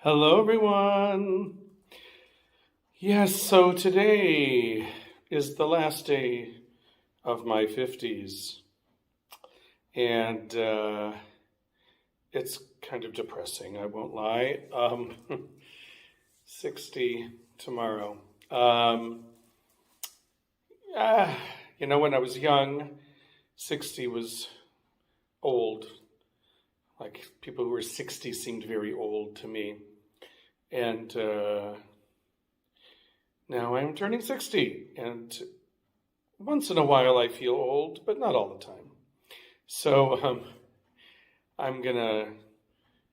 Hello, everyone. Yes, so today is the last day of my 50s, and it's kind of depressing, I won't lie. 60 tomorrow. Um, ah, when I was young, 60 was old. Like, people who were 60 seemed very old to me. And now I'm turning 60, and once in a while I feel old, but not all the time. So I'm gonna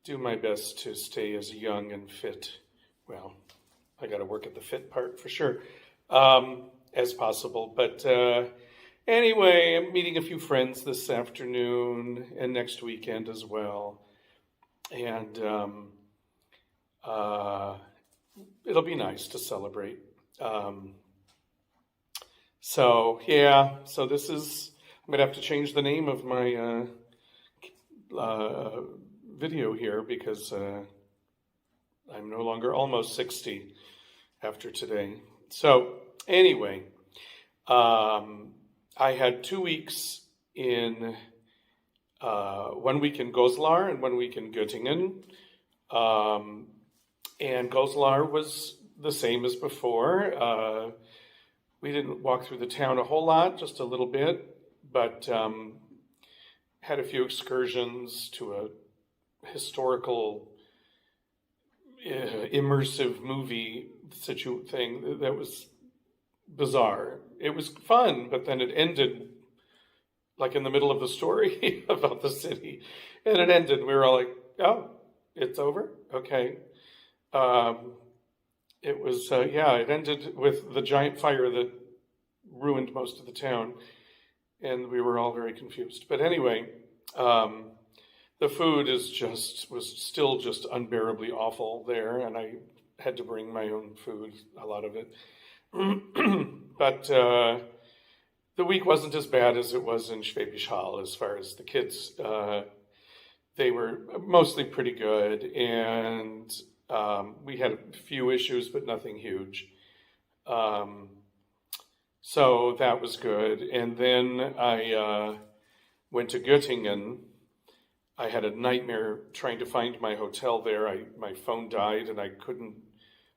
do my best to stay as young and fit. Well, I got to work at the fit part for sure, as possible. But anyway, I'm meeting a few friends this afternoon and next weekend as well, and it'll be nice to celebrate. Um, so this is, I'm gonna have to change the name of my video here because I'm no longer almost 60 after today. So anyway, I had 2 weeks in 1 week in Goslar and 1 week in Göttingen. And Goslar was the same as before. We didn't walk through the town a whole lot, just a little bit, but had a few excursions to a historical immersive movie thing that was bizarre. It was fun, but then it ended like in the middle of the story about the city. And it ended, and we were all like, oh, it's over? Okay. It ended with the giant fire that ruined most of the town, and we were all very confused. But anyway, the food was still just unbearably awful there, and I had to bring my own food, a lot of it. But the week wasn't as bad as it was in Schwäbisch Hall as far as the kids. They were mostly pretty good, and we had a few issues, but nothing huge. So that was good. And then I went to Göttingen. I had a nightmare trying to find my hotel there. My phone died, and I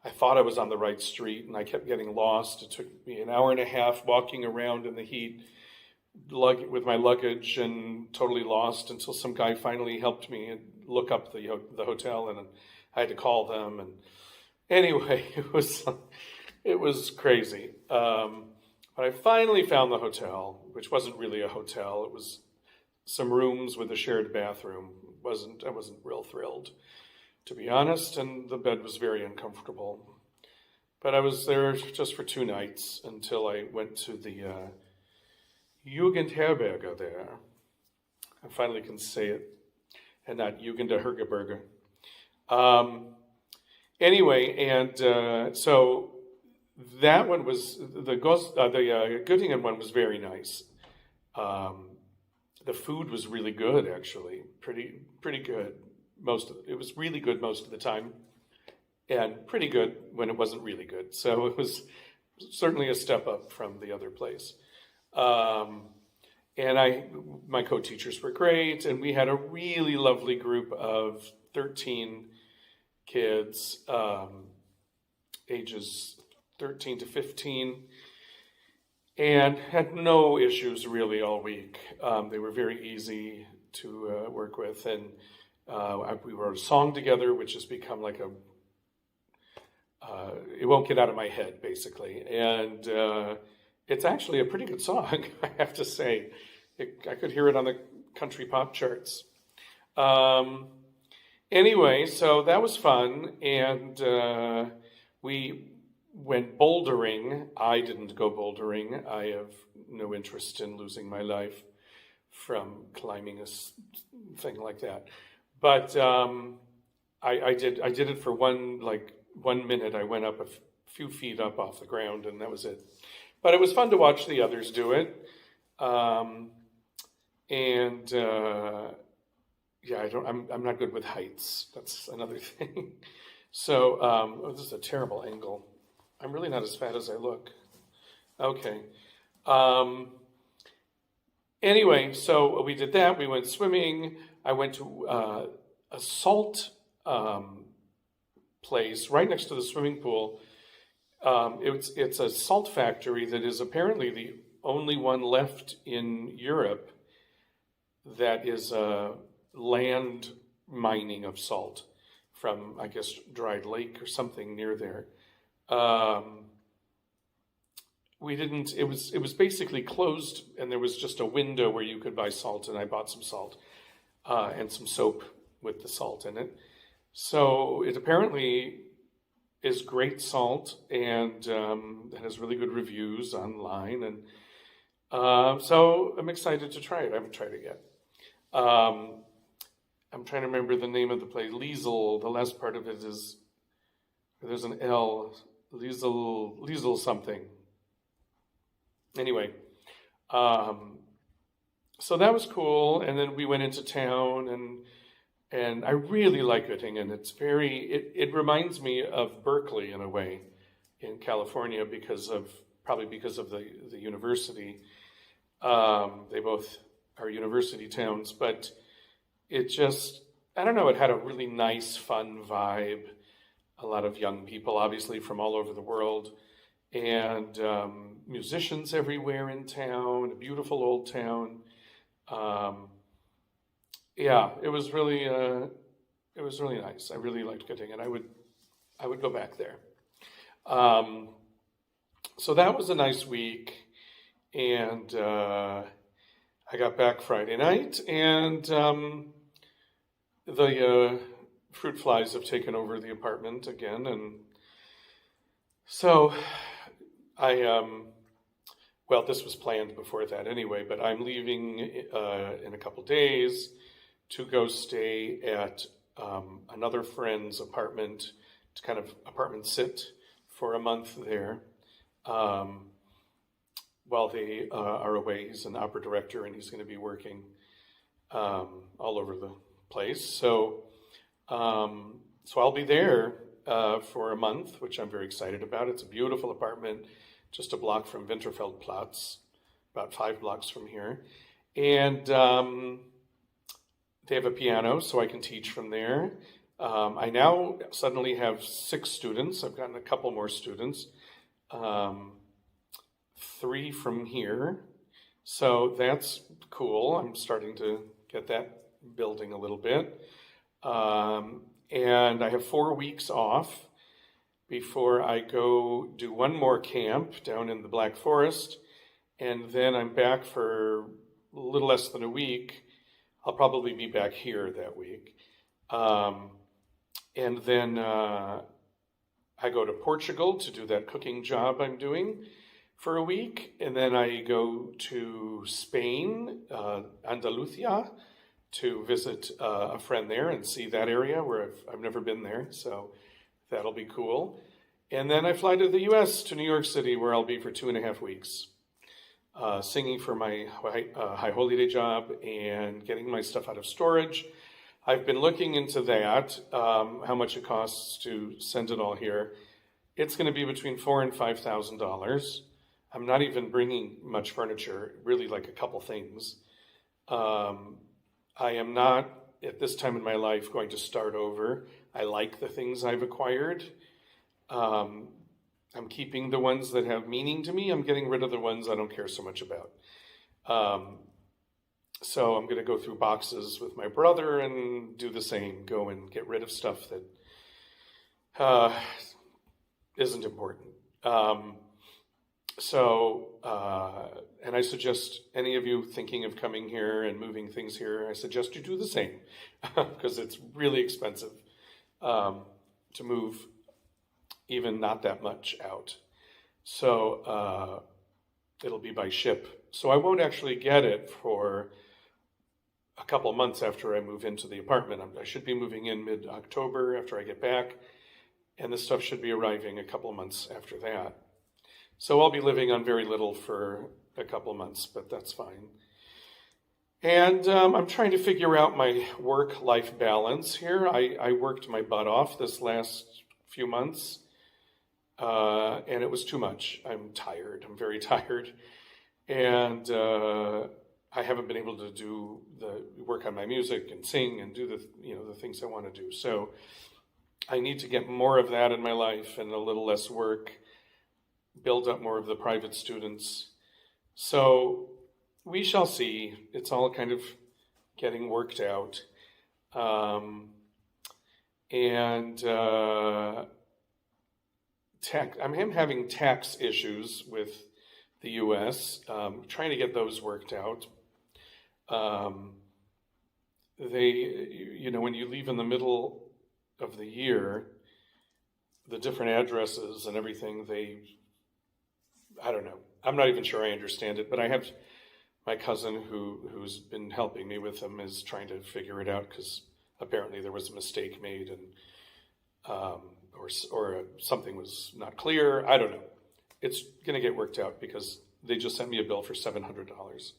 thought I was on the right street, and I kept getting lost. It took me an hour and a half walking around in the heat with my luggage and totally lost until some guy finally helped me look up the hotel, and I had to call them. And anyway, it was crazy. But I finally found the hotel, which wasn't really a hotel. It was some rooms with a shared bathroom. I wasn't real thrilled, to be honest, and the bed was very uncomfortable. But I was there just for 2 nights until I went to the Jugendherberge there. I finally can say it, and not Jugendherberge. Anyway, and so that one was the Göttingen one was very nice. The food was really good, actually, pretty good. It was really good most of the time, and pretty good when it wasn't really good. So it was certainly a step up from the other place. And my co-teachers were great, and we had a really lovely group of 13 kids, ages 13 to 15, and had no issues really all week. They were very easy to work with, and we wrote a song together, which has become like it won't get out of my head, basically. And it's actually a pretty good song, I have to say. I could hear it on the country pop charts. Anyway, so that was fun, and we went bouldering. I didn't go bouldering. I have no interest in losing my life from climbing a thing like that. But I did it for 1 minute. I went up a few feet up off the ground, and that was it. But it was fun to watch the others do it. I'm not good with heights. That's another thing. So, this is a terrible angle. I'm really not as fat as I look. Okay. Um, anyway, so we did that. We went swimming. I went to a salt place right next to the swimming pool. It's a salt factory that is apparently the only one left in Europe that is land mining of salt from, I guess, Dried Lake or something near there. We didn't. It was basically closed, and there was just a window where you could buy salt, and I bought some salt and some soap with the salt in it. So it apparently is great salt, and it has really good reviews online, and so I'm excited to try it. I haven't tried it yet. I'm trying to remember the name of the place. Liesel. The last part of it is there's an L. Liesel something. Anyway, so that was cool, and then we went into town, and I really like Göttingen. It reminds me of Berkeley in a way, in California because of the university. They both are university towns, but it just, I don't know, it had a really nice, fun vibe. A lot of young people, obviously, from all over the world, and musicians everywhere in town, a beautiful old town. Yeah, it was really nice. I really liked Göttingen. I would go back there. So that was a nice week, and I got back Friday night, and the fruit flies have taken over the apartment again, and so well, this was planned before that anyway, but I'm leaving in a couple days to go stay at another friend's apartment, to kind of apartment sit for a month there while they are away. He's an opera director, and he's going to be working all over the place. So I'll be there for a month, which I'm very excited about. It's a beautiful apartment, just a block from Winterfeldplatz, about 5 blocks from here. And they have a piano, so I can teach from there. I now suddenly have 6 students. I've gotten a couple more students, 3 from here. So that's cool. I'm starting to get that building a little bit. And I have 4 weeks off before I go do one more camp down in the Black Forest, and then I'm back for a little less than a week. I'll probably be back here that week. And then I go to Portugal to do that cooking job I'm doing for a week, and then I go to Spain, Andalusia, to visit a friend there and see that area where I've never been there, so that'll be cool. And then I fly to the U.S., to New York City, where I'll be for 2.5 weeks, singing for my High Holy Day job and getting my stuff out of storage. I've been looking into that, how much it costs to send it all here. It's going to be between $4,000 and $5,000. I'm not even bringing much furniture, really like a couple things. I am not, at this time in my life, going to start over. I like the things I've acquired. I'm keeping the ones that have meaning to me. I'm getting rid of the ones I don't care so much about. So I'm going to go through boxes with my brother and do the same. Go and get rid of stuff that isn't important. And I suggest any of you thinking of coming here and moving things here, I suggest you do the same because it's really expensive to move even not that much out. So it'll be by ship. So I won't actually get it for a couple months after I move into the apartment. I should be moving in mid-October after I get back, and this stuff should be arriving a couple months after that. So I'll be living on very little for a couple months, but that's fine. And I'm trying to figure out my work-life balance here. I worked my butt off this last few months, and it was too much. I'm tired. I'm very tired, and I haven't been able to do the work on my music and sing and do the things I want to do. So I need to get more of that in my life and a little less work, build up more of the private students. So we shall see. It's all kind of getting worked out. I'm having tax issues with the U.S., trying to get those worked out. When you leave in the middle of the year, the different addresses and everything, I don't know. I'm not even sure I understand it, but I have my cousin who's been helping me with them is trying to figure it out, because apparently there was a mistake made, and or something was not clear. I don't know. It's going to get worked out, because they just sent me a bill for $700,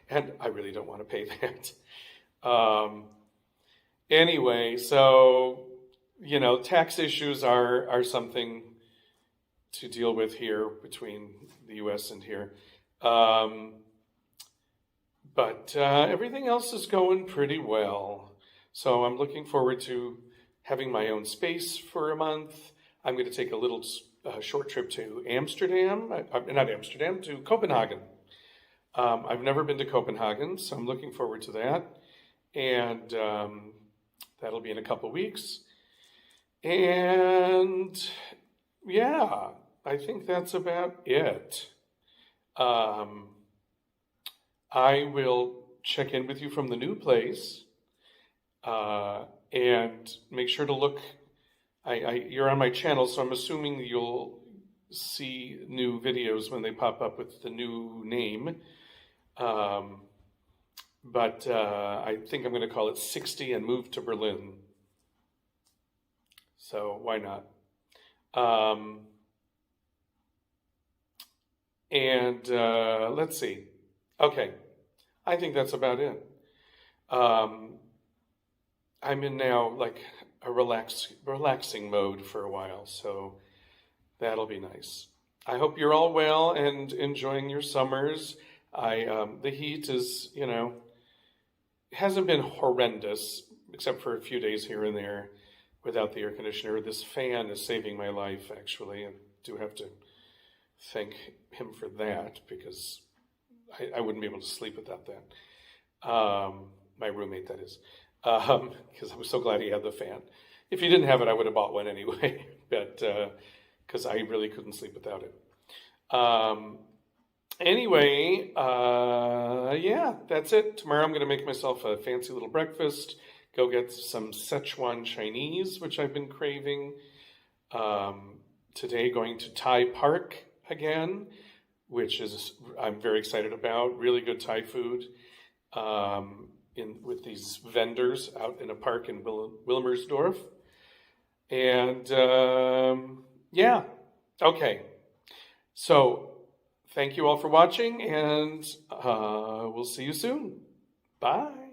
and I really don't want to pay that. Anyway, so tax issues are something to deal with here between the U.S. and here. But everything else is going pretty well. So I'm looking forward to having my own space for a month. I'm going to take a little short trip to to Copenhagen. I've never been to Copenhagen, so I'm looking forward to that. And that'll be in a couple weeks. And yeah, I think that's about it. I will check in with you from the new place, and make sure to look. You're on my channel, so I'm assuming you'll see new videos when they pop up with the new name. But I think I'm going to call it 60 and Move to Berlin. So why not? Let's see. Okay, I think that's about it. I'm in now like a relaxing mode for a while, so that'll be nice. I hope you're all well and enjoying your summers. The heat is, hasn't been horrendous, except for a few days here and there without the air conditioner. This fan is saving my life, actually. I do have to thank him for that, because I wouldn't be able to sleep without that. My roommate, that is. Because I was so glad he had the fan. If he didn't have it, I would have bought one anyway, but because I really couldn't sleep without it. Anyway, yeah, that's it. Tomorrow I'm going to make myself a fancy little breakfast, go get some Szechuan Chinese, which I've been craving. Today going to Thai Park again, which I'm very excited about. Really good Thai food. With these vendors out in a park in Wilmersdorf. And yeah, okay. So thank you all for watching, and we'll see you soon. Bye.